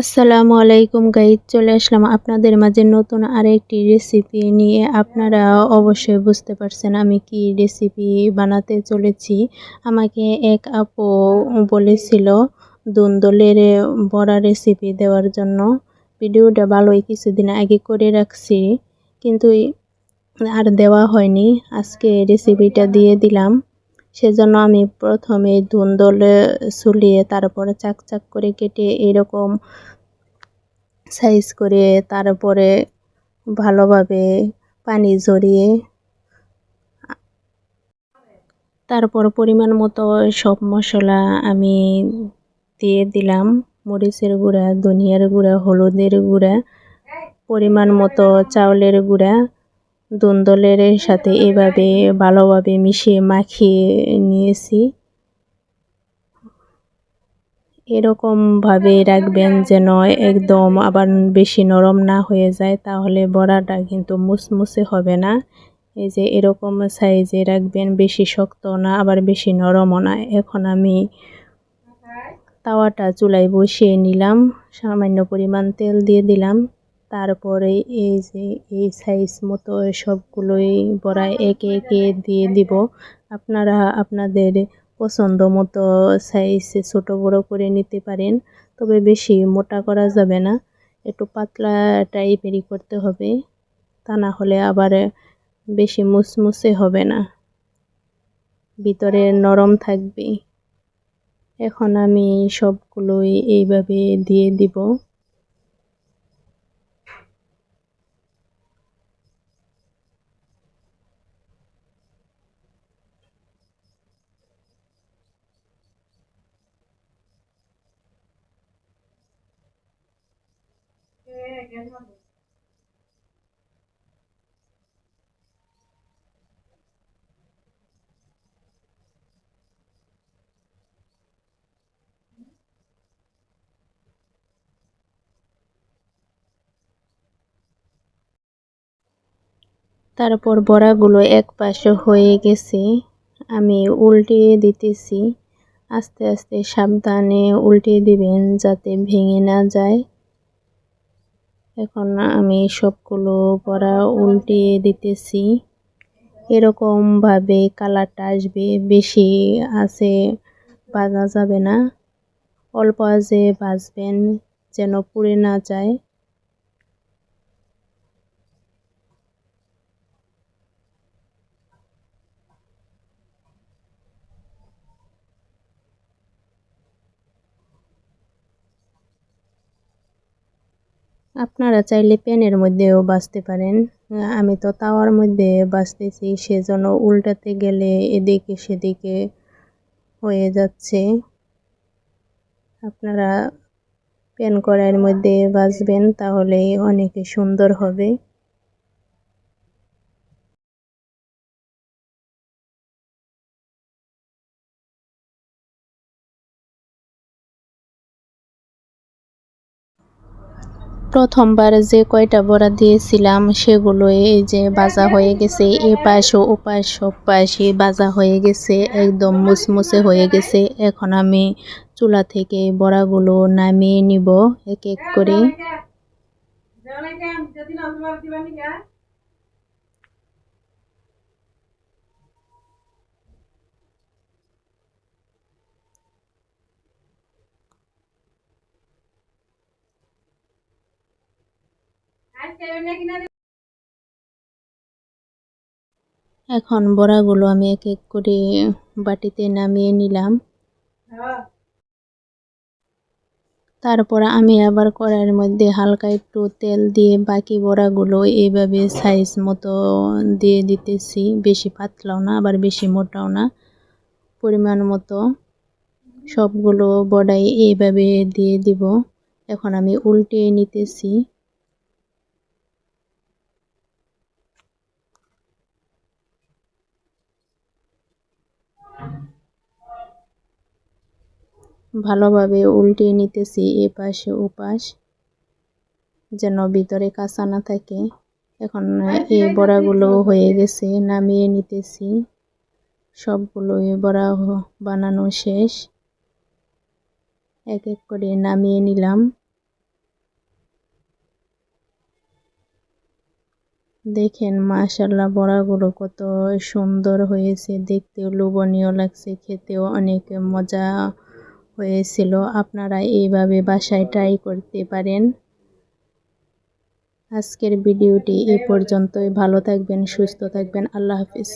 আসসালামু আলাইকুম গাইজ, চলে আসলাম আপনাদের মাঝে নতুন আরেকটি রেসিপি নিয়ে। আপনারা অবশ্যই বুঝতে পারছেন আমি কি রেসিপি বানাতে চলেছি। আমাকে এক আপু বলেছিল দুন্দলের বড়া রেসিপি দেওয়ার জন্য। ভিডিওটা ভালোই কিছুদিন আগে করে রাখছি, কিন্তু আর দেওয়া হয়নি। আজকে রেসিপিটা দিয়ে দিলাম। সেজন্য আমি প্রথমে ধুন্দল ছুলিয়ে তারপরে চাক চাক করে কেটে এরকম সাইজ করে তারপরে ভালোভাবে পানি ঝরিয়ে তারপর পরিমাণ মতো সব মশলা আমি দিয়ে দিলাম। মরিচের গুঁড়া, ধনিয়ার গুঁড়া, হলুদের গুঁড়া, পরিমাণ মতো চাউলের গুঁড়া, ধুন্দলের সাথে এভাবে ভালোভাবে মিশিয়ে মাখিয়ে নিয়েছি। এরকমভাবে রাখবেন যেন একদম আবার বেশি নরম না হয়ে যায়, তাহলে বড়াটা কিন্তু মুসমুসে হবে না। এই যে এরকম সাইজে রাখবেন, বেশি শক্ত না আবার বেশি নরমও না। এখন আমি তাওয়াটা চুলায় বসিয়ে নিলাম, সামান্য পরিমাণ তেল দিয়ে দিলাম। তারপরে এই যে এই সাইজ মতো সবগুলোই বড়া একে একে দিয়ে দিব। আপনারা আপনাদের পছন্দ মতো সাইজে ছোট বড় করে নিতে পারেন, তবে বেশি মোটা করা যাবে না, একটু পাতলা টাইপেরই করতে হবে, তা না হলে আবার বেশি মুসমুসে হবে না, ভিতরে নরম থাকবে। এখন আমি সবগুলোই এইভাবে দিয়ে দিব। তারপর বড়াগুলো এক পাশে হয়ে গেছে, আমি উল্টিয়ে দিতেছি। আস্তে আস্তে সাবধানে উল্টিয়ে দিবেন যাতে ভেঙে না যায়। এখন আমি সবগুলো বড়া উল্টিয়ে দিতেছি। এরকমভাবে কালারটা আসবে, বেশি আছে ভাজা যাবে না, অল্প আঁচে ভাজবেন যেন পুড়ে না যায়। আপনারা চাইলে প্যানের মধ্যেও ভাজতে পারেন, আমি তো তাওয়ার মধ্যে ভাজতেছি, সেজন্য উল্টাতে গেলে এদিকে সেদিকে হয়ে যাচ্ছে। আপনারা প্যান কড়াইয়ের মধ্যে ভাজবেন, তাহলে অনেক সুন্দর হবে। প্রথমবার যে কয়টা বড়া দিয়েছিলাম সেগুলো এই যে ভাজা হয়ে গেছে, এ পাশ ও ওপাশ সব পাশই ভাজা হয়ে গেছে, একদম মুসমুসে হয়ে গেছে। এখন আমি চুলা থেকে বড়াগুলো নামিয়ে নিব এক এক করে। এখন বড়াগুলো আমি এক এক করে বাটিতে নামিয়ে নিলাম। তারপর আমি আবার কড়াইয়ের মধ্যে হালকা একটু তেল দিয়ে বাকি বড়াগুলো এইভাবে সাইজ মতো দিয়ে দিতেছি, বেশি পাতলাও না আবার বেশি মোটাও না, পরিমাণ মতো সবগুলো বড়াই এইভাবে দিয়ে দিব। এখন আমি উল্টিয়ে নিতেছি। ভালোভাবে উল্টিয়ে নিতেছি এপাশে ওপাশ, যেন ভিতরে কাঁচা না থাকে। এখন এই বড়াগুলো হয়ে গেছে, নামিয়ে নিতেছি। সবগুলোই বড়া বানানো শেষ, এক এক করে নামিয়ে নিলাম। দেখেন মাশাআল্লাহ বড়াগুলো কত সুন্দর হয়েছে, দেখতেও লোভনীয় লাগছে, খেতেও অনেক মজা হয়েছিল। আপনারা এইভাবে বাসায় ট্রাই করতে পারেন। আজকের ভিডিওটি এ পর্যন্তই। ভালো থাকবেন, সুস্থ থাকবেন। আল্লাহ হাফেজ।